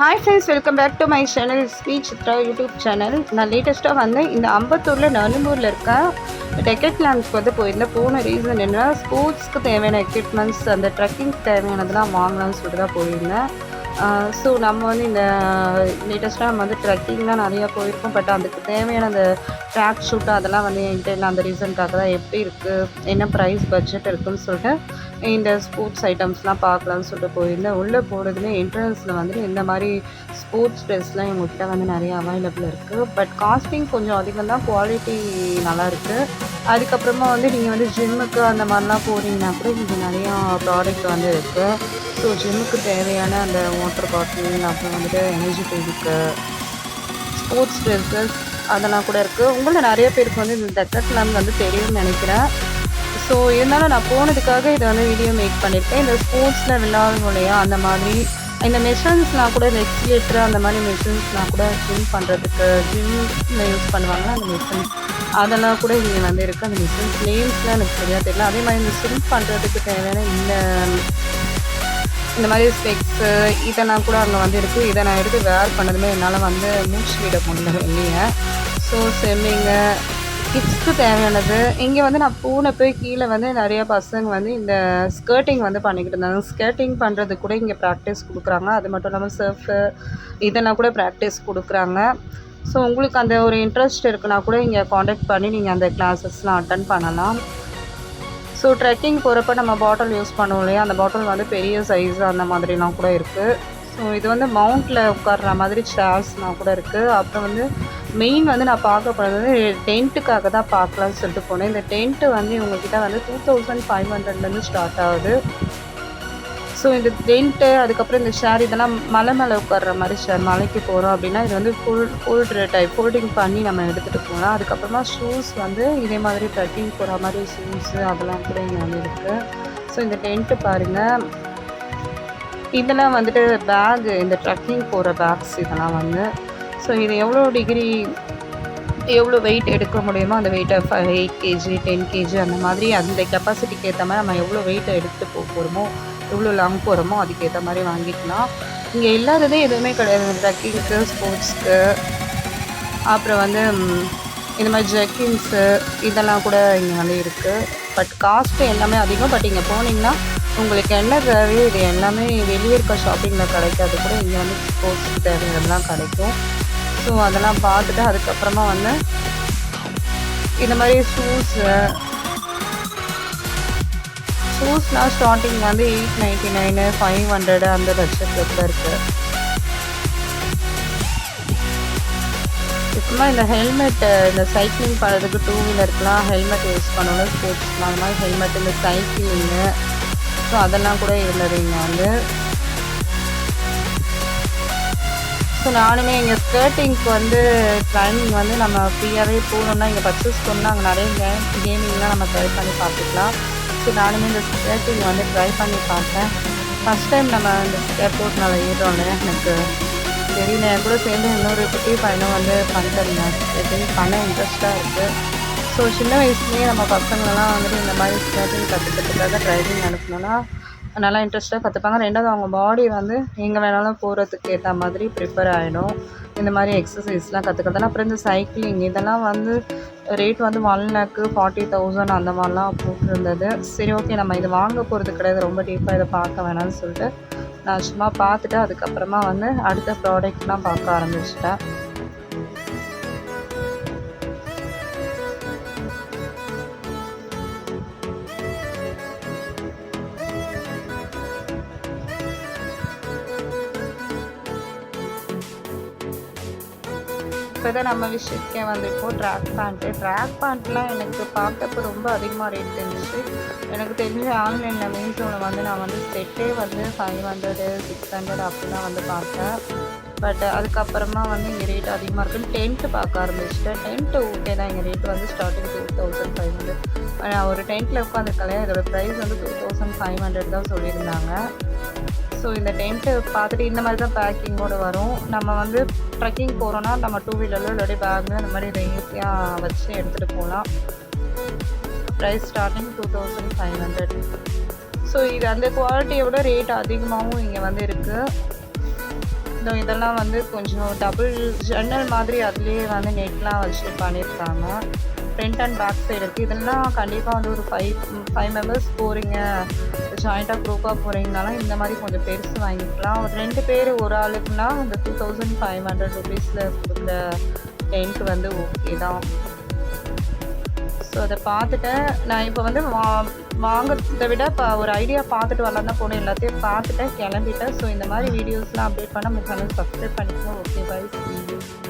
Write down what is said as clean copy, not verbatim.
Hi friends, welcome back to my channel Sri Chitra YouTube channel. நான் லேட்டஸ்ட்டாக வந்து இந்த அம்பத்தூரில் நலும்பூரில் இருக்க டெக்கட்லாண்ட்ஸ்க்கு வந்து போயிருந்தேன். போன ரீசன் என்ன, ஸ்போர்ட்ஸ்க்கு தேவையான எக்யூப்மெண்ட்ஸ், அந்த ட்ரெக்கிங்க்கு தேவையானதெல்லாம் வாங்கலாம்னு சொல்லிட்டு தான் போயிருந்தேன். ஸோ நம்ம வந்து இந்த லேட்டஸ்ட்டாக நம்ம வந்து ட்ரெக்கிங்லாம் நிறையா போயிருக்கோம். பட் அதுக்கு தேவையான அந்த ட்ராக் ஷூட் அதெல்லாம் வந்து என்கிட்ட இல்லை. அந்த ரீசனுக்காக தான் எப்படி இருக்குது, என்ன ப்ரைஸ் பட்ஜெட் இருக்குதுன்னு சொல்லிட்டு இந்த ஸ்போர்ட்ஸ் ஐட்டம்ஸ்லாம் பார்க்கலான்னு சொல்லிட்டு போயிருந்தேன். உள்ளே போகிறதுமே என்ட்ரன்ஸில் வந்துட்டு இந்த மாதிரி ஸ்போர்ட்ஸ் ட்ரெஸ்லாம் இவங்ககிட்ட வந்து நிறைய அவைலபிள் இருக்குது. பட் காஸ்டிங் கொஞ்சம் அதிகம் தான், குவாலிட்டி நல்லாயிருக்கு. அதுக்கப்புறமா வந்து நீங்கள் வந்து ஜிம்முக்கு அந்த மாதிரிலாம் போகிறீங்கன்னா கூட இங்கே நிறையா ப்ராடக்ட் வந்து இருக்குது. ஸோ ஜிம்முக்கு தேவையான அந்த வாட்டர் பாட்டில், அப்புறம் வந்துட்டு எனர்ஜி ட்ரிங்க்கு, ஸ்போர்ட்ஸ் ட்ரெஸ்ஸஸ் அதெல்லாம் கூட இருக்குது. உங்களில் நிறைய பேருக்கு வந்து இந்த டெக்கட்லாண்ட் வந்து தெரியும்னு நினைக்கிறேன். ஸோ இருந்தாலும் நான் போனதுக்காக இதை வந்து வீடியோ மேக் பண்ணியிருக்கேன். இந்த ஸ்போர்ட்ஸில் விளையாடணும் இல்லையா, அந்த மாதிரி இந்த மெஷின்ஸ்லாம் கூட, இந்த எக்ஸிலேட்டர் அந்த மாதிரி மெஷின்ஸ்லாம் கூட ஜிம் பண்ணுறதுக்கு, ஜிம்மில் யூஸ் பண்ணுவாங்கன்னா அந்த மெஷின்ஸ் அதெல்லாம் கூட இங்கே வந்து இருக்குது. அந்த மெஷின்ஸ் நேம்ஸ்லாம் எனக்கு சரியாக தெரியல. அதே மாதிரி இந்த ஸ்விம் பண்ணுறதுக்கு தேவையான இந்த மாதிரி ஸ்பெக்ஸு இதெல்லாம் கூட அங்கே வந்து இருக்குது. இதை நான் எடுத்து வேர் பண்ணதுமே என்னால் வந்து மூச்சு விட முடியல வெளியே. ஸோ ஸ்விம்மிங்கு, கிட்ஸ்க்கு தேவையானது இங்கே வந்து நான் போய் கீழே வந்து நிறையா பசங்க வந்து இந்த ஸ்கர்ட்டிங் வந்து பண்ணிக்கிட்டு இருந்தாங்க. ஸ்கர்ட்டிங் பண்ணுறதுக்கு கூட இங்கே ப்ராக்டிஸ் கொடுக்குறாங்க. அது மட்டும் இல்லாமல் சர்ஃபு இதெல்லாம் கூட ப்ராக்டிஸ் கொடுக்குறாங்க. ஸோ உங்களுக்கு அந்த ஒரு இன்ட்ரெஸ்ட் இருக்குன்னா கூட இங்கே காண்டாக்ட் பண்ணி நீங்கள் அந்த கிளாஸஸ்லாம் அட்டன் பண்ணலாம். ஸோ ட்ரெக்கிங் போகிறப்ப நம்ம பாட்டில் யூஸ் பண்ணுவோம் இல்லையா, அந்த பாட்டில் வந்து பெரிய சைஸு அந்த மாதிரிலாம் கூட இருக்குது. ஸோ இது வந்து மவுண்டில் உட்கார்ற மாதிரி சேர்ஸ்லாம் கூட இருக்குது. அப்புறம் வந்து மெயின் வந்து நான் பார்க்க போனது டென்ட்டுக்காக தான் பார்க்கலான்னு சொல்லிட்டு போனேன். இந்த டென்ட்டு வந்து இவங்கக்கிட்ட வந்து 2500 ஸ்டார்ட் ஆகுது. ஸோ இந்த டென்ட்டு, அதுக்கப்புறம் இந்த ஷேர் இதெல்லாம் மலை மேலே உட்கார்ற மாதிரி ஷேர். மலைக்கு போகிறோம் அப்படின்னா இது வந்து ஃபோல்டு டைப் ஃபோல்டிங் பண்ணி நம்ம எடுத்துகிட்டு போகலாம். அதுக்கப்புறமா ஷூஸ் வந்து இதே மாதிரி ட்ரெக்கிங் போகிற மாதிரி ஷூஸு அதெல்லாம் கூட இங்கே வந்து இருக்குது. ஸோ இந்த டென்ட்டு பாருங்கள், இதெல்லாம் வந்துட்டு பேகு, இந்த ட்ரெக்கிங் போகிற பேக்ஸ் இதெல்லாம் வந்து. ஸோ இது எவ்வளோ வெயிட் எடுக்க முடியுமோ அந்த வெயிட்டை 8 கேஜி 10 கேஜி அந்த மாதிரி அந்த கெப்பாசிட்டிக்கு ஏற்ற மாதிரி நம்ம எவ்வளோ வெயிட்டை எடுத்துகிட்டு போகிறோமோ, எவ்வளோ லாங் போகிறோமோ அதுக்கேற்ற மாதிரி வாங்கிக்கலாம். இங்கே இல்லாததே எதுவுமே கிடையாது. ட்ரெக்கிங்க்கு, ஸ்போர்ட்ஸ்க்கு, அப்புறம் வந்து இந்த மாதிரி ஜெக்கின்ஸு இதெல்லாம் கூட இங்கே வந்து இருக்குது. பட் காஸ்ட்டு எல்லாமே அதிகம். பட் இங்கே போனீங்கன்னா உங்களுக்கு என்ன தேவையோ இது எல்லாமே வெளியே இருக்க ஷாப்பிங்கில் கிடைக்காது கூட இங்கே வந்து ஸ்போர்ட்ஸ்க்கு தேவையானதெல்லாம் கிடைக்கும். ஸோ அதெல்லாம் பார்த்துட்டு அதுக்கப்புறமா வந்து இந்த மாதிரி ஷூஸ்லாம் ஸ்டார்டிங் வந்து 899 500 அந்த பட்ஜெட்டில் தான் இருக்குது. சும்மா இந்த ஹெல்மெட்டு, இந்த சைக்கிளிங் பண்ணுறதுக்கு 2 வீலருக்குலாம் ஹெல்மெட் யூஸ் பண்ணணும். ஸ்போர்ட்ஸ்லாம் அந்த மாதிரி ஹெல்மெட், இந்த சைக்கிளிங்கு, ஸோ அதெல்லாம் கூட இருந்தது இங்கே வந்து. ஸோ நானுமே எங்கள் ஸ்கர்ட்டிங்க்கு வந்து ட்ரைனிங் வந்து நம்ம ஃப்ரீயாகவே போகணுன்னா இங்கே பர்ச்சேஸ் பண்ணால் அங்கே நிறைய கேமிங்லாம் நம்ம ட்ரை பண்ணி பார்த்துக்கலாம். ஸோ நானுமே இந்த ஸ்கர்ட்டிங் வந்து ட்ரை பண்ணி பார்த்தேன். ஃபஸ்ட் டைம் நம்ம இந்த ஏர்போர்ட் நான் ஏறுறோம் இல்லையா, எனக்கு தெரியல. என் கூட சேர்ந்து இன்னொரு குட்டி பையனும் வந்து பண்ணிட்டுருந்தேன். ஸ்கர்ட்டிங் பண்ண இன்ட்ரெஸ்ட்டாக இருக்குது. ஸோ சின்ன வயசுலேயே நம்ம பசங்களெலாம் வந்துட்டு இந்த மாதிரி ஸ்கர்ட்டிங் கற்றுக்கிறதுக்காக ட்ரைனிங் அனுப்பணுன்னா நல்லா இன்ட்ரெஸ்ட்டாக கற்றுப்பாங்க. ரெண்டாவது அவங்க பாடி வந்து எங்கே வேணாலும் போகிறதுக்கு ஏற்ற மாதிரி ப்ரிப்பேர் ஆகிடும் இந்த மாதிரி எக்ஸசைஸ்லாம் கற்றுக்கிறதுனா. அப்புறம் இந்த சைக்கிளிங் இதெல்லாம் வந்து ரேட் வந்து 1,40,000 அந்த மாதிரிலாம் போட்டிருந்தது. சரி ஓகே, நம்ம இது வாங்க போகிறது கிடையாது, ரொம்ப டீப்பாக இதை பார்க்க வேணாம்னு சொல்லிட்டு நான் சும்மா பார்த்துட்டு அதுக்கப்புறமா வந்து அடுத்த ப்ராடக்ட்லாம் பார்க்க ஆரம்பிச்சிட்டேன். இப்போ தான் நம்ம விஷயத்துக்கே வந்துருக்கோம். ட்ராக் பேண்ட்லாம் எனக்கு பார்த்தப்போ ரொம்ப அதிகமாக ரேட் தெரிஞ்சிச்சு. எனக்கு தெரிஞ்ச ஆன்லைனில் மீஷோவில் வந்து நான் வந்து செட்டே வந்து 500 600 அப்படிலாம் வந்து பார்த்தேன். பட் அதுக்கப்புறமா வந்து இங்கே ரேட் அதிகமாக இருக்குன்னு டென்ட்டு பார்க்க ஆரம்பிச்சிட்டேன். டென்ட்டு ஓகே தான், இங்கே ரேட் வந்து ஸ்டார்டிங் 2500. நான் ஒரு டென்ட்டில் உட்காந்துருக்கேன், இதோட ப்ரைஸ் வந்து 2500 தான் சொல்லியிருந்தாங்க. ஸோ இந்த டென்ட்டு பார்த்துட்டு இந்த மாதிரி தான் பேக்கிங்கோடு வரும். நம்ம வந்து ட்ரெக்கிங் போகிறோன்னா நம்ம 2 வீலரில் இல்லாட்டி பேக்கில் அந்த மாதிரி ஈஸியாக வச்சு எடுத்துகிட்டு போகலாம். Price starting 2500. ஸோ இது அந்த குவாலிட்டியை விட ரேட் அதிகமாகவும் இங்கே வந்து இருக்குது. இதெல்லாம் வந்து கொஞ்சம் டபுள் ஜன்னல் மாதிரி அதுலேயே வந்து நெட்லாம் வச்சு பண்ணியிருக்காங்க. ஃப்ரண்ட் அண்ட் பேக் சைடு இருக்குது. இதெல்லாம் கண்டிப்பாக வந்து ஒரு 5 மெம்பர்ஸ் போகிறீங்க, ஜாயிண்ட்டாக குரூப்பாக போகிறீங்கனாலும் இந்த மாதிரி கொஞ்சம் பெருசு வாங்கிக்கலாம். ஒரு 2 பேர் ஒரு ஆளுக்குன்னா இந்த 2500 ருபீஸில் கொடுக்குற டென்ட் வந்து ஓகே தான். ஸோ அதை பார்த்துட்டேன். நான் இப்போ வந்து வாங்குறத விட இப்போ ஒரு ஐடியா பார்த்துட்டு வரலாம் தான் போனேன். எல்லாத்தையும் பார்த்துட்டேன், கிளம்பிட்டேன். ஸோ இந்த மாதிரி வீடியோஸ்லாம் அப்டேட் பண்ண நம்ம சேனல் சப்ஸ்கிரைப் பண்ணிக்கணும். Okay, by.